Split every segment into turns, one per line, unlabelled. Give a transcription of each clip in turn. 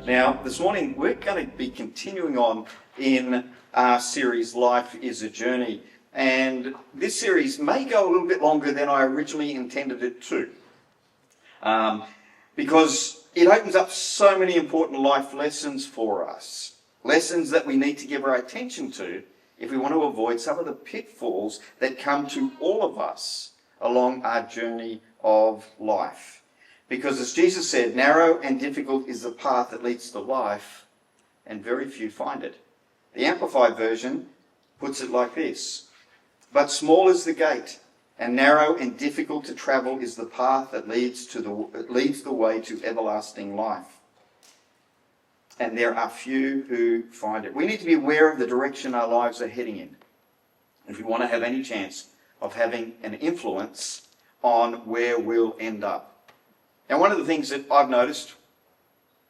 Now, this morning we're going to be continuing on in our series, Life is a Journey. And this series may go a little bit longer than I originally intended it to. Because it opens up so many important life lessons for us. Lessons that we need to give our attention to if we want to avoid some of the pitfalls that come to all of us along our journey of life. Because as Jesus said, narrow and difficult is the path that leads to life, and very few find it. The Amplified Version puts it like this: but small is the gate, and narrow and difficult to travel is the path that leads the way to everlasting life. And there are few who find it. We need to be aware of the direction our lives are heading in, if we want to have any chance of having an influence on where we'll end up. Now, one of the things that I've noticed,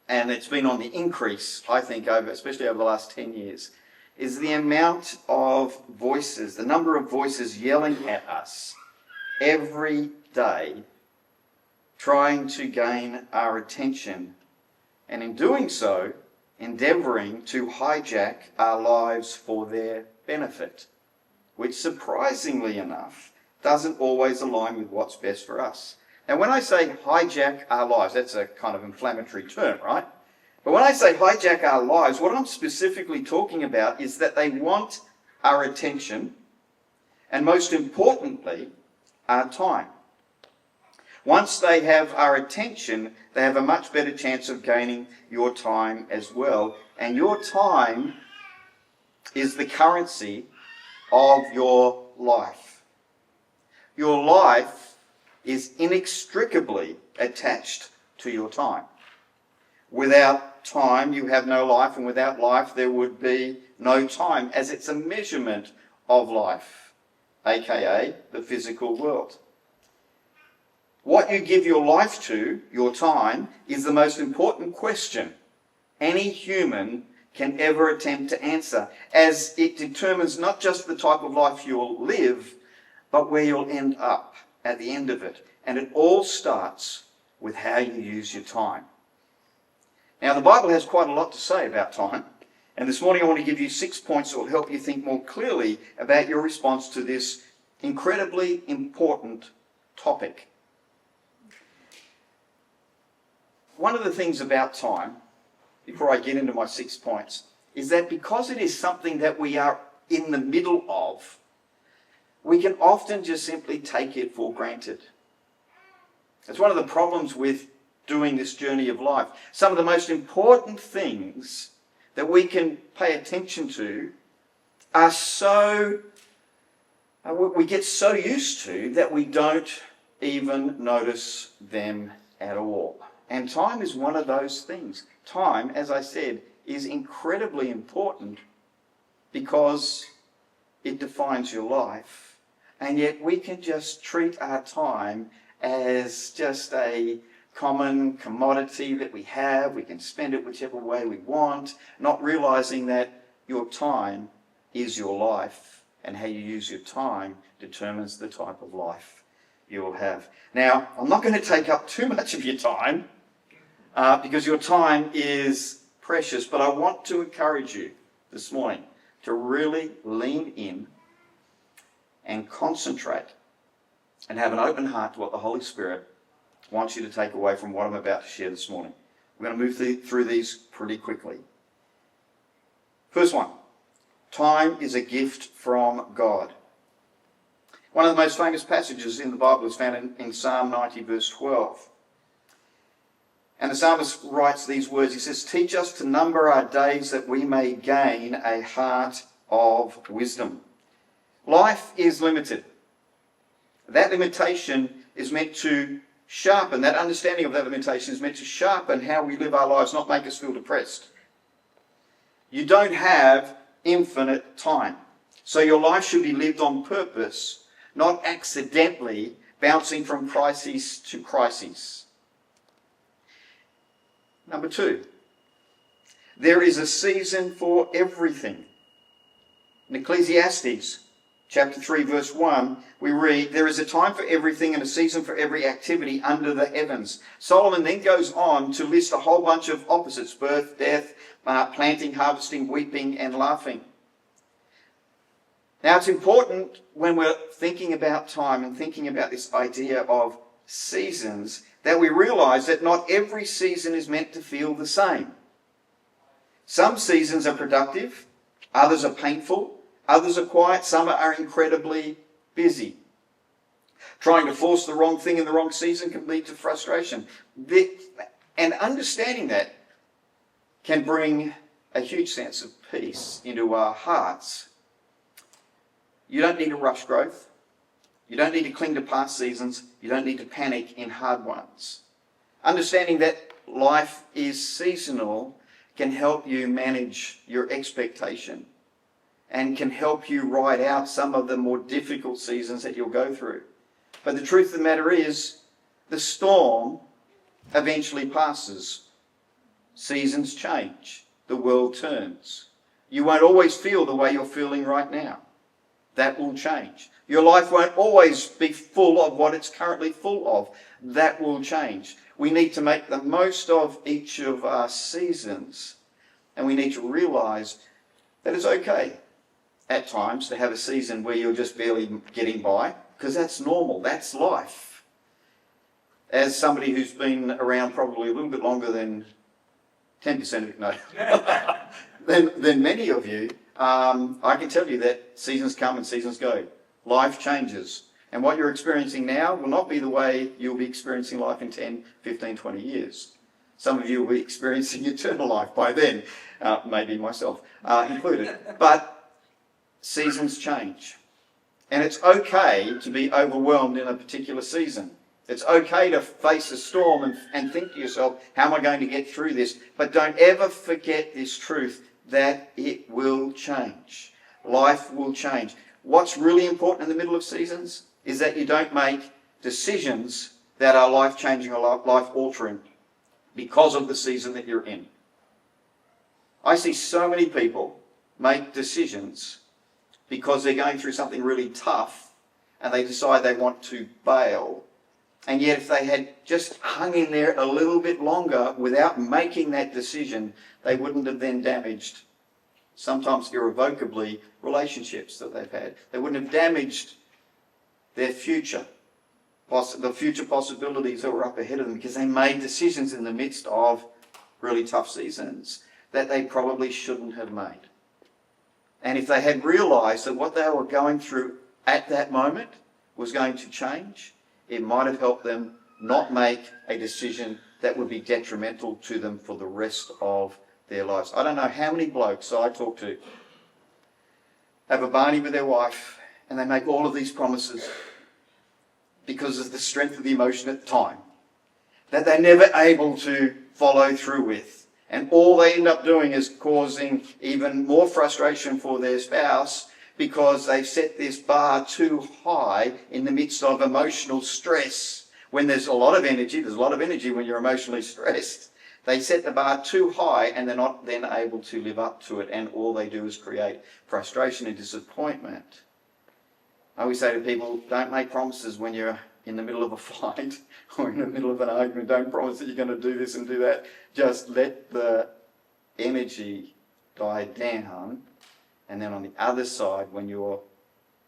and it's been on the increase, I think, especially over the last 10 years, is the amount of voices, the number of voices yelling at us every day, trying to gain our attention, and in doing so, endeavouring to hijack our lives for their benefit, which surprisingly enough doesn't always align with what's best for us. Now, when I say hijack our lives, that's a kind of inflammatory term, right? But when I say hijack our lives, what I'm specifically talking about is that they want our attention, and most importantly, our time. Once they have our attention, they have a much better chance of gaining your time as well. And your time is the currency of your life. Your life is inextricably attached to your time. Without time, you have no life, and without life, there would be no time, as it's a measurement of life, aka the physical world. What you give your life to, your time, is the most important question any human can ever attempt to answer, as it determines not just the type of life you'll live, but where you'll end up at the end of it. And it all starts with how you use your time. Now, the Bible has quite a lot to say about time. And this morning I want to give you 6 points that will help you think more clearly about your response to this incredibly important topic. One of the things about time, before I get into my 6 points, is that because it is something that we are in the middle of, we can often just simply take it for granted. It's one of the problems with doing this journey of life. Some of the most important things that we can pay attention to are we get so used to that we don't even notice them at all. And time is one of those things. Time, as I said, is incredibly important because it defines your life. And yet we can just treat our time as just a common commodity that we have. We can spend it whichever way we want, not realizing that your time is your life, and how you use your time determines the type of life you'll have. Now, I'm not going to take up too much of your time because your time is precious, but I want to encourage you this morning to really lean in and concentrate and have an open heart to what the Holy Spirit wants you to take away from what I'm about to share this morning. We're going to move through these pretty quickly. First one, time is a gift from God. One of the most famous passages in the Bible is found in Psalm 90, verse 12. And the psalmist writes these words. He says, "Teach us to number our days that we may gain a heart of wisdom." Life is limited. That limitation is meant to sharpen, that understanding of that limitation is meant to sharpen how we live our lives, not make us feel depressed. You don't have infinite time. So your life should be lived on purpose, not accidentally bouncing from crises to crises. Number 2, there is a season for everything. In Ecclesiastes chapter 3, verse 1, we read, "There is a time for everything and a season for every activity under the heavens." Solomon then goes on to list a whole bunch of opposites: birth, death, planting, harvesting, weeping, and laughing. Now, it's important when we're thinking about time and thinking about this idea of seasons that we realize that not every season is meant to feel the same. Some seasons are productive, others are painful, others are quiet, some are incredibly busy. Trying to force the wrong thing in the wrong season can lead to frustration. And understanding that can bring a huge sense of peace into our hearts. You don't need to rush growth. You don't need to cling to past seasons. You don't need to panic in hard ones. Understanding that life is seasonal can help you manage your expectation and can help you ride out some of the more difficult seasons that you'll go through. But the truth of the matter is, the storm eventually passes. Seasons change. The world turns. You won't always feel the way you're feeling right now. That will change. Your life won't always be full of what it's currently full of. That will change. We need to make the most of each of our seasons, and we need to realize that it's okay at times to have a season where you're just barely getting by, because that's normal. That's life. As somebody who's been around probably a little bit longer than 10% of it, no, than many of you, I can tell you that seasons come and seasons go. Life changes. And what you're experiencing now will not be the way you'll be experiencing life in 10, 15, 20 years. Some of you will be experiencing eternal life by then, maybe myself included. But seasons change. And it's okay to be overwhelmed in a particular season. It's okay to face a storm and think to yourself, how am I going to get through this? But don't ever forget this truth, that it will change. Life will change. What's really important in the middle of seasons is that you don't make decisions that are life-changing or life-altering because of the season that you're in. I see so many people make decisions because they're going through something really tough and they decide they want to bail. And yet if they had just hung in there a little bit longer without making that decision, they wouldn't have then damaged, sometimes irrevocably, relationships that they've had. They wouldn't have damaged their future, the future possibilities that were up ahead of them, because they made decisions in the midst of really tough seasons that they probably shouldn't have made. And if they had realised that what they were going through at that moment was going to change, it might have helped them not make a decision that would be detrimental to them for the rest of their lives. I don't know how many blokes I talk to have a barney with their wife and they make all of these promises because of the strength of the emotion at the time that they're never able to follow through with. And all they end up doing is causing even more frustration for their spouse because they've set this bar too high in the midst of emotional stress. When there's a lot of energy when you're emotionally stressed. They set the bar too high and they're not then able to live up to it, and all they do is create frustration and disappointment. I always say to people, don't make promises when you're in the middle of a fight or in the middle of an argument. Don't promise that you're going to do this and do that. Just let the energy die down. And then on the other side, when you're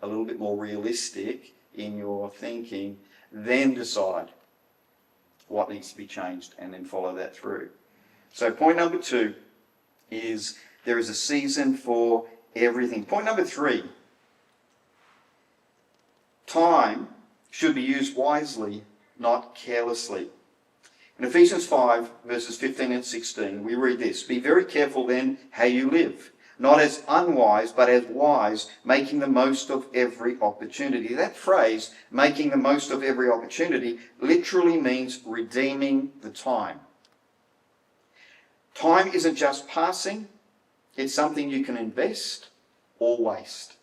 a little bit more realistic in your thinking, then decide what needs to be changed and then follow that through. So point number 2 is there is a season for everything. Point number 3, time should be used wisely, not carelessly. In Ephesians 5, verses 15 and 16, we read this: "Be very careful then how you live, not as unwise, but as wise, making the most of every opportunity." That phrase, making the most of every opportunity, literally means redeeming the time. Time isn't just passing, it's something you can invest or waste.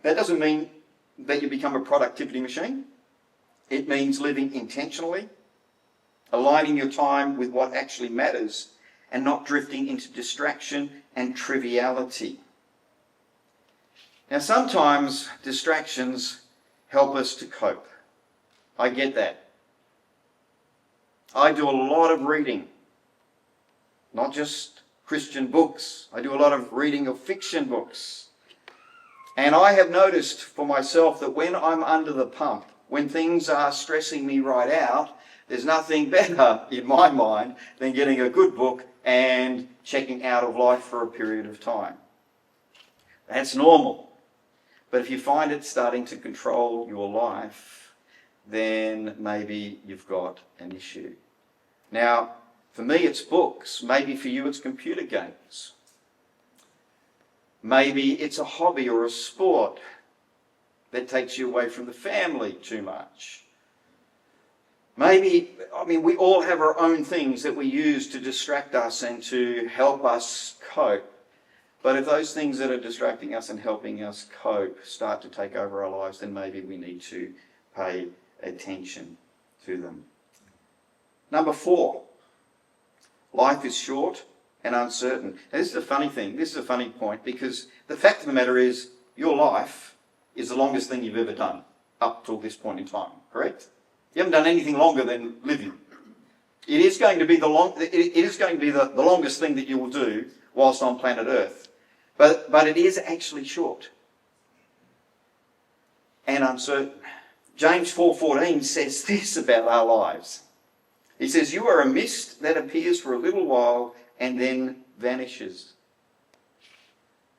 That doesn't mean that you become a productivity machine. It means living intentionally, aligning your time with what actually matters, and not drifting into distraction and triviality. Now, sometimes distractions help us to cope. I get that. I do a lot of reading, not just Christian books. I do a lot of reading of fiction books. And I have noticed for myself that when I'm under the pump, when things are stressing me right out, there's nothing better in my mind than getting a good book and checking out of life for a period of time. That's normal. But if you find it starting to control your life, then maybe you've got an issue. Now, for me it's books. Maybe for you it's computer games. Maybe it's a hobby or a sport that takes you away from the family too much. Maybe, we all have our own things that we use to distract us and to help us cope. But if those things that are distracting us and helping us cope start to take over our lives, then maybe we need to pay attention to them. Number 4, life is short and uncertain. Now, this is a funny thing. This is a funny point, because the fact of the matter is your life is the longest thing you've ever done up till this point in time, correct? You haven't done anything longer than living. It is going to be the longest thing that you will do whilst on planet Earth. But it is actually short and uncertain. James 4:14 says this about our lives. He says, "You are a mist that appears for a little while and then vanishes."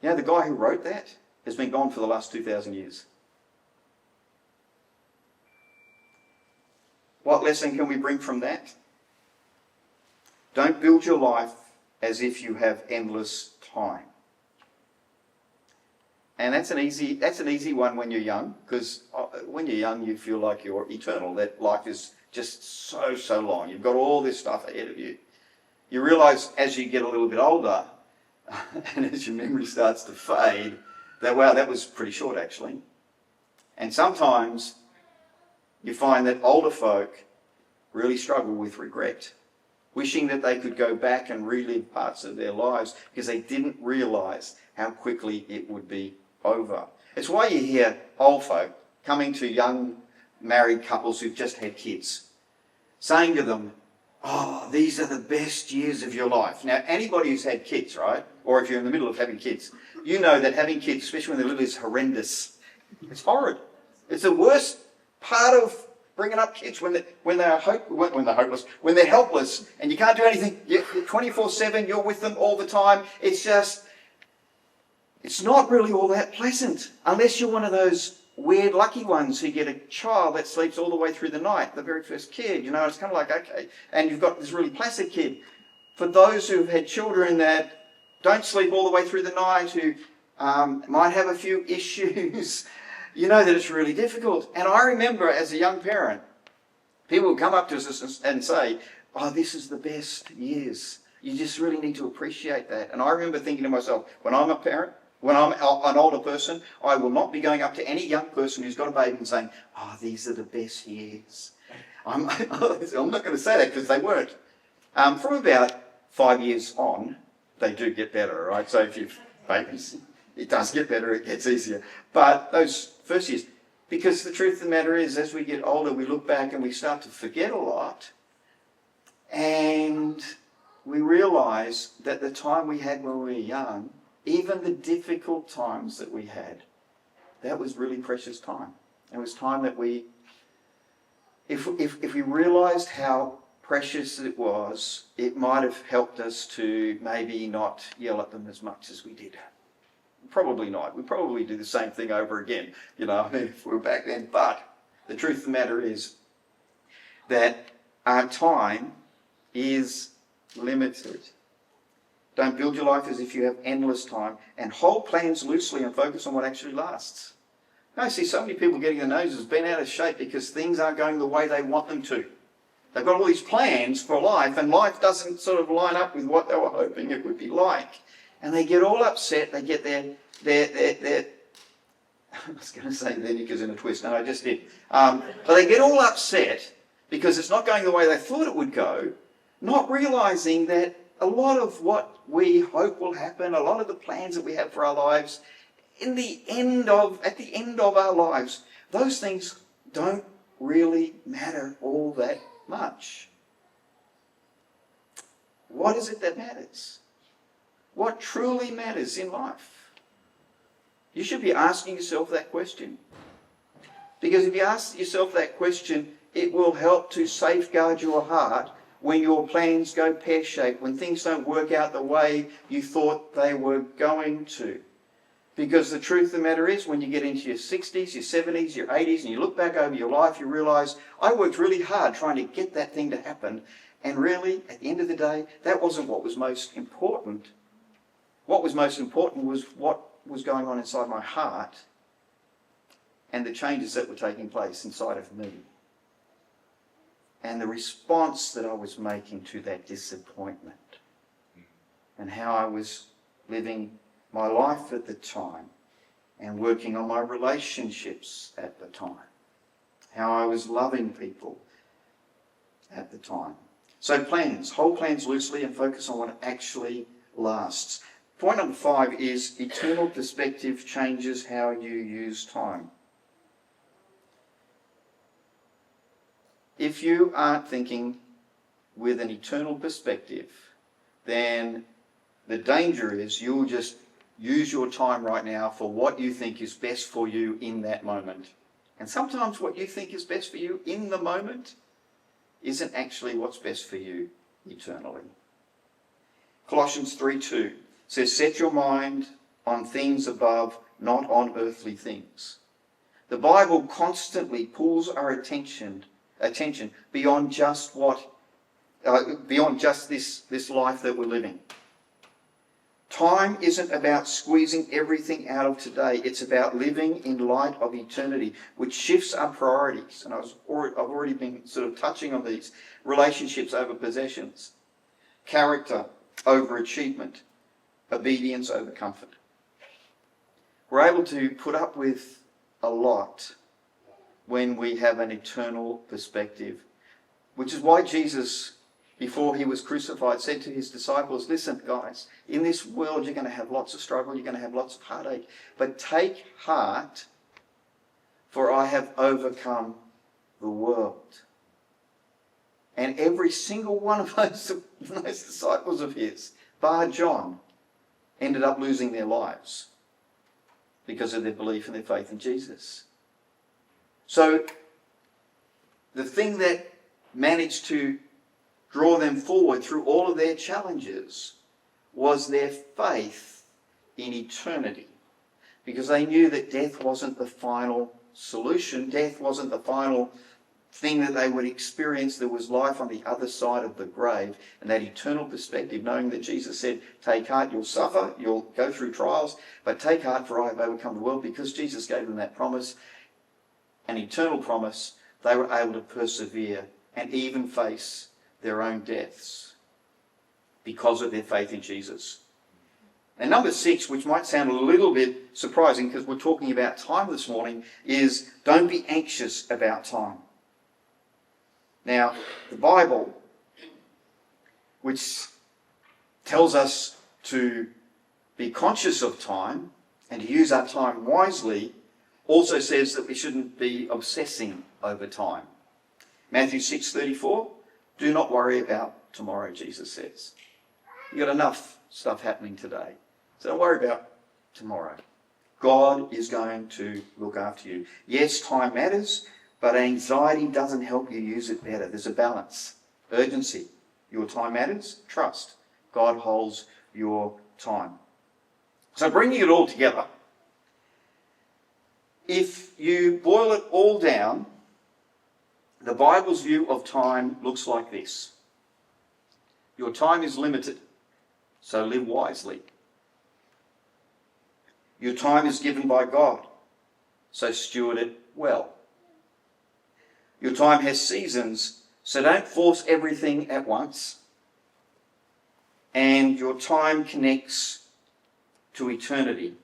You know, the guy who wrote that has been gone for the last 2,000 years. What lesson can we bring from that? Don't build your life as if you have endless time. And that's an easy one when you're young, because when you're young you feel like you're eternal, that life is just so long. You've got all this stuff ahead of you. You realise as you get a little bit older and as your memory starts to fade that, wow, that was pretty short actually. And sometimes you find that older folk really struggle with regret, wishing that they could go back and relive parts of their lives because they didn't realise how quickly it would be over. It's why you hear old folk coming to young married couples who've just had kids, saying to them, "Oh, these are the best years of your life." Now, anybody who's had kids, right, or if you're in the middle of having kids, you know that having kids, especially when they're little, is horrendous. It's horrid. It's the worst part of bringing up kids when they're hopeless, when they're helpless, and you can't do anything. You're 24/7. You're with them all the time. It's not really all that pleasant, unless you're one of those weird lucky ones who get a child that sleeps all the way through the night, the very first kid. It's kind of like, okay, and you've got this really placid kid. For those who've had children that don't sleep all the way through the night, who might have a few issues, you know that it's really difficult. And I remember as a young parent, people would come up to us and say, "Oh, this is the best years. You just really need to appreciate that." And I remember thinking to myself, when I'm a parent, when I'm an older person, I will not be going up to any young person who's got a baby and saying, "Oh, these are the best years." I'm not going to say that because they weren't. From about 5 years on, they do get better, right? So if you've babies, it does get better, it gets easier. But those first years, because the truth of the matter is, as we get older, we look back and we start to forget a lot. And we realise that the time we had when we were young, even the difficult times that we had, that was really precious time. It was time that if we realised how precious it was, it might have helped us to maybe not yell at them as much as we did. Probably not. We'd probably do the same thing over again, if we were back then. But the truth of the matter is that our time is limited. Don't build your life as if you have endless time, and hold plans loosely and focus on what actually lasts. I see so many people getting their noses bent out of shape because things aren't going the way they want them to. They've got all these plans for life, and life doesn't sort of line up with what they were hoping it would be like. And they get all upset. They get their I was going to say their knickers in a twist. No, I just did. But they get all upset because it's not going the way they thought it would go, not realising that a lot of what we hope will happen, a lot of the plans that we have for our lives, at the end of our lives, those things don't really matter all that much. What is it that matters? What truly matters in life? You should be asking yourself that question. Because if you ask yourself that question, it will help to safeguard your heart when your plans go pear-shaped, when things don't work out the way you thought they were going to. Because the truth of the matter is, when you get into your 60s, your 70s, your 80s, and you look back over your life, you realise, I worked really hard trying to get that thing to happen, and really, at the end of the day, that wasn't what was most important. What was most important was what was going on inside my heart and the changes that were taking place inside of me. And the response that I was making to that disappointment. And how I was living my life at the time and working on my relationships at the time. How I was loving people at the time. So plans. Hold plans loosely and focus on what actually lasts. Point number 5 is eternal perspective changes how you use time. If you aren't thinking with an eternal perspective, then the danger is you'll just use your time right now for what you think is best for you in that moment. And sometimes what you think is best for you in the moment isn't actually what's best for you eternally. Colossians 3:2 says, set your mind on things above, not on earthly things. The Bible constantly pulls our attention beyond just this life that we're living. Time isn't about squeezing everything out of today. It's about living in light of eternity, which shifts our priorities. And I've already been sort of touching on these. Relationships over possessions, character over achievement, obedience over comfort. We're able to put up with a lot when we have an eternal perspective, which is why Jesus, before he was crucified, said to his disciples, listen, guys, in this world you're going to have lots of struggle, you're going to have lots of heartache, but take heart, for I have overcome the world. And every single one of those disciples of his, bar John, ended up losing their lives because of their belief and their faith in Jesus. So the thing that managed to draw them forward through all of their challenges was their faith in eternity. Because they knew that death wasn't the final solution. Death wasn't the final thing that they would experience. There was life on the other side of the grave. And that eternal perspective, knowing that Jesus said, take heart, you'll suffer, you'll go through trials, but take heart, for I have overcome the world. Because Jesus gave them that promise, an eternal promise, they were able to persevere and even face their own deaths because of their faith in Jesus. And number 6, which might sound a little bit surprising because we're talking about time this morning, is don't be anxious about time. Now, the Bible, which tells us to be conscious of time and to use our time wisely, also says that we shouldn't be obsessing over time. Matthew 6:34, do not worry about tomorrow, Jesus says. You've got enough stuff happening today, so don't worry about tomorrow. God is going to look after you. Yes, time matters, but anxiety doesn't help you use it better. There's a balance. Urgency. Your time matters. Trust. God holds your time. So bringing it all together, if you boil it all down, the Bible's view of time looks like this. Your time is limited, so live wisely. Your time is given by God, so steward it well. Your time has seasons, so don't force everything at once. And your time connects to eternity,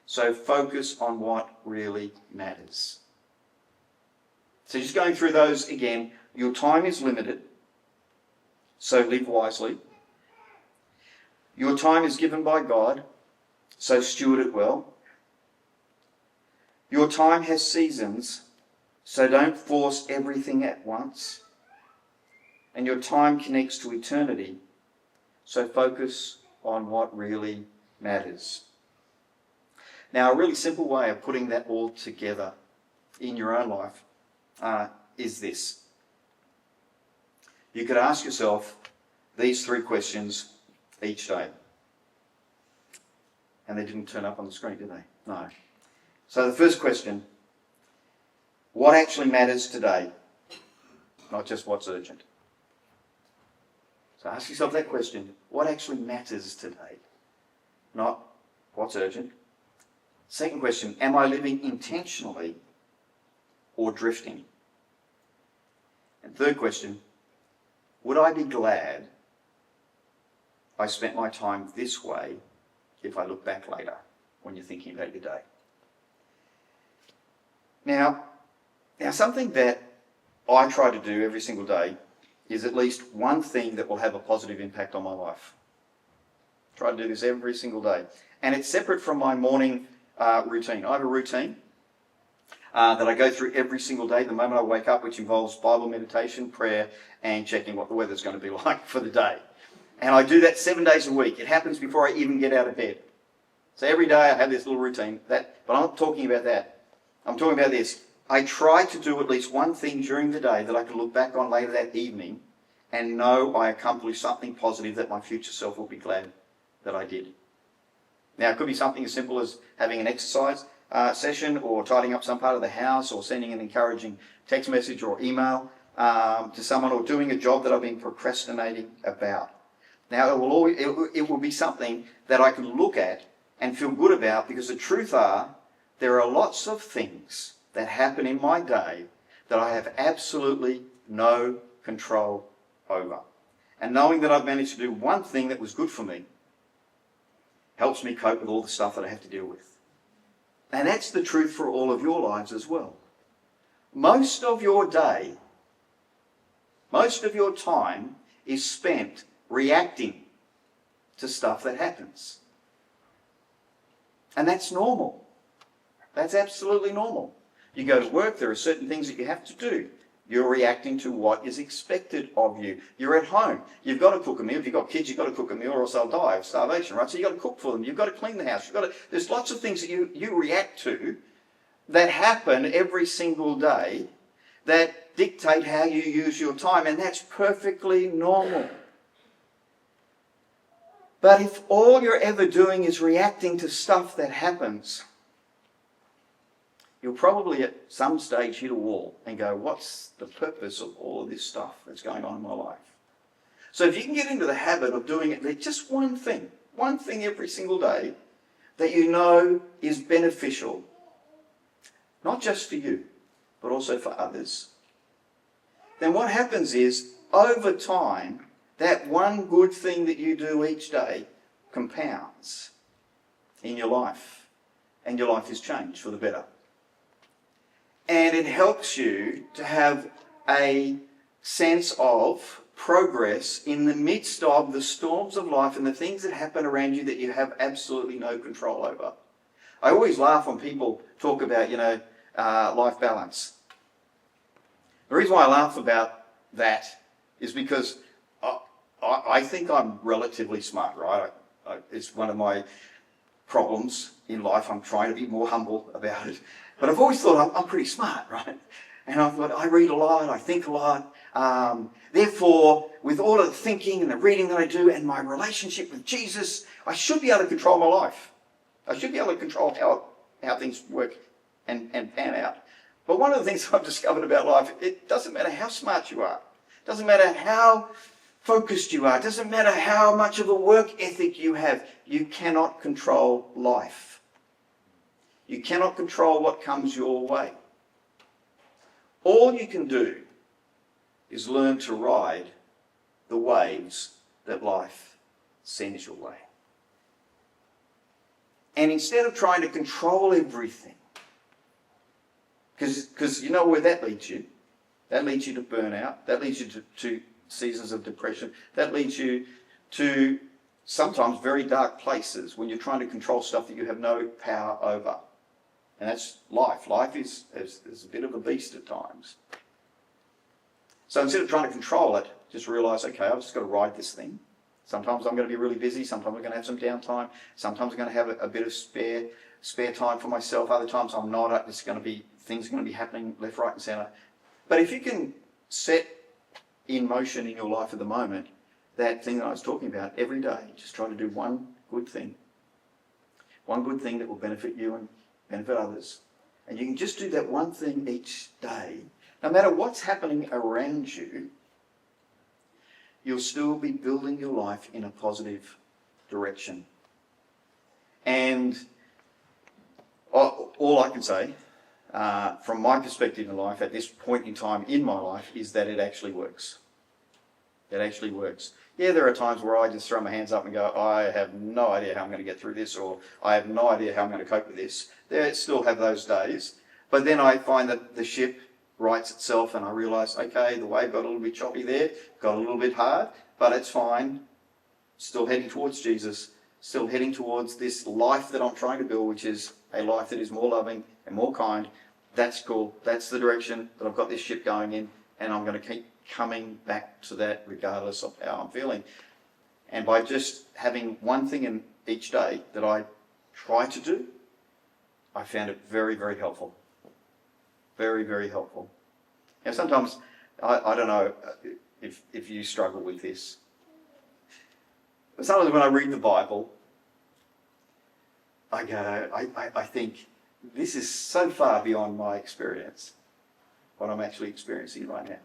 so focus on what really matters. So just going through those again, your time is limited, so live wisely. Your time is given by God, so steward it well. Your time has seasons, so don't force everything at once. And your time connects to eternity, so focus on what really matters. Now, a really simple way of putting that all together in your own life is this. You could ask yourself these 3 questions each day. And they didn't turn up on the screen, did they? No. So the first question, what actually matters today? Not just what's urgent. So ask yourself that question, what actually matters today? Not what's urgent. Second question, am I living intentionally or drifting? And third question, would I be glad I spent my time this way if I look back later when you're thinking about your day? Now something that I try to do every single day is at least one thing that will have a positive impact on my life. Try to do this every single day. And it's separate from my morning routine. I have a routine that I go through every single day the moment I wake up, which involves Bible meditation, prayer, and checking what the weather's going to be like for the day. And I do that 7 days a week. It happens before I even get out of bed. So every day I have this little routine. But I'm not talking about that. I'm talking about this. I try to do at least one thing during the day that I can look back on later that evening and know I accomplished something positive that my future self will be glad that I did. Now, it could be something as simple as having an exercise session or tidying up some part of the house or sending an encouraging text message or email to someone or doing a job that I've been procrastinating about. Now, it will be something that I can look at and feel good about, because the truth are, there are lots of things that happen in my day that I have absolutely no control over. And knowing that I've managed to do one thing that was good for me helps me cope with all the stuff that I have to deal with. And that's the truth for all of your lives as well. Most of your day, most of your time is spent reacting to stuff that happens. And that's normal. That's absolutely normal. You go to work, there are certain things that you have to do. You're reacting to what is expected of you. You're at home. You've got to cook a meal. If you've got kids, you've got to cook a meal or else they'll die of starvation, right? So you've got to cook for them. You've got to clean the house. There's lots of things that you react to that happen every single day that dictate how you use your time, and that's perfectly normal. But if all you're ever doing is reacting to stuff that happens, you'll probably at some stage hit a wall and go, what's the purpose of all of this stuff that's going on in my life? So if you can get into the habit of doing it, just one thing every single day that you know is beneficial, not just for you, but also for others, then what happens is, over time, that one good thing that you do each day compounds in your life, and your life is changed for the better. And it helps you to have a sense of progress in the midst of the storms of life and the things that happen around you that you have absolutely no control over. I always laugh when people talk about, life balance. The reason why I laugh about that is because I think I'm relatively smart, right? It's one of my problems in life. I'm trying to be more humble about it. But I've always thought I'm pretty smart, right? And I thought, I read a lot, I think a lot. Therefore, with all of the thinking and the reading that I do and my relationship with Jesus, I should be able to control my life. I should be able to control how things work and pan out. But one of the things I've discovered about life, it doesn't matter how smart you are. It doesn't matter how focused you are. It doesn't matter how much of a work ethic you have. You cannot control life. You cannot control what comes your way. All you can do is learn to ride the waves that life sends your way. And instead of trying to control everything, because you know where that leads you. That leads you to burnout. That leads you to seasons of depression. That leads you to sometimes very dark places when you're trying to control stuff that you have no power over. And that's life. Life is a bit of a beast at times. So instead of trying to control it, just realise, okay, I've just got to ride this thing. Sometimes I'm going to be really busy. Sometimes I'm going to have some downtime. Sometimes I'm going to have a bit of spare time for myself. Other times I'm not. Things are going to be happening left, right and centre. But if you can set in motion in your life at the moment that thing that I was talking about every day, just try to do one good thing. One good thing that will benefit you and benefit others. And you can just do that one thing each day. No matter what's happening around you, you'll still be building your life in a positive direction. And all I can say, from my perspective in life, at this point in time in my life, is that it actually works. It actually works. Yeah, there are times where I just throw my hands up and go, I have no idea how I'm going to get through this, or I have no idea how I'm going to cope with this. There still have those days. But then I find that the ship rights itself and I realise, okay, the wave got a little bit choppy there, got a little bit hard, but it's fine. Still heading towards Jesus, still heading towards this life that I'm trying to build, which is a life that is more loving and more kind. That's cool. That's the direction that I've got this ship going in, and I'm going to keep coming back to that regardless of how I'm feeling. And by just having one thing in each day that I try to do, I found it very, very helpful. Very, very helpful. Now sometimes, I don't know if you struggle with this, but sometimes when I read the Bible, I think, this is so far beyond my experience, what I'm actually experiencing right now.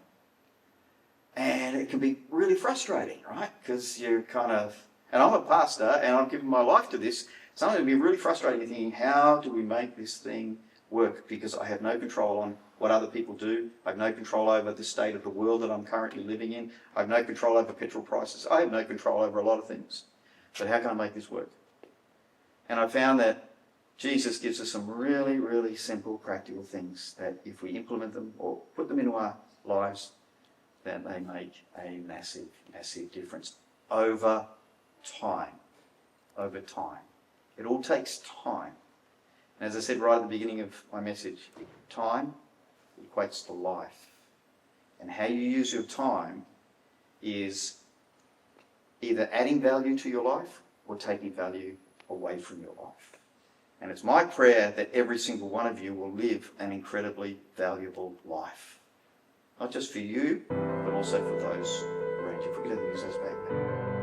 And it can be really frustrating, right? Because you're kind of, and I'm a pastor and I'm giving my life to this. Sometimes it can be really frustrating thinking, how do we make this thing work? Because I have no control on what other people do. I have no control over the state of the world that I'm currently living in. I have no control over petrol prices. I have no control over a lot of things. But how can I make this work? And I found that Jesus gives us some really, really simple, practical things that if we implement them or put them into our lives, then they make a massive, massive difference over time. Over time. It all takes time. And as I said right at the beginning of my message, time equates to life. And how you use your time is either adding value to your life or taking value away from your life. And it's my prayer that every single one of you will live an incredibly valuable life. Not just for you, but also for those around you. If we could have the musicians back.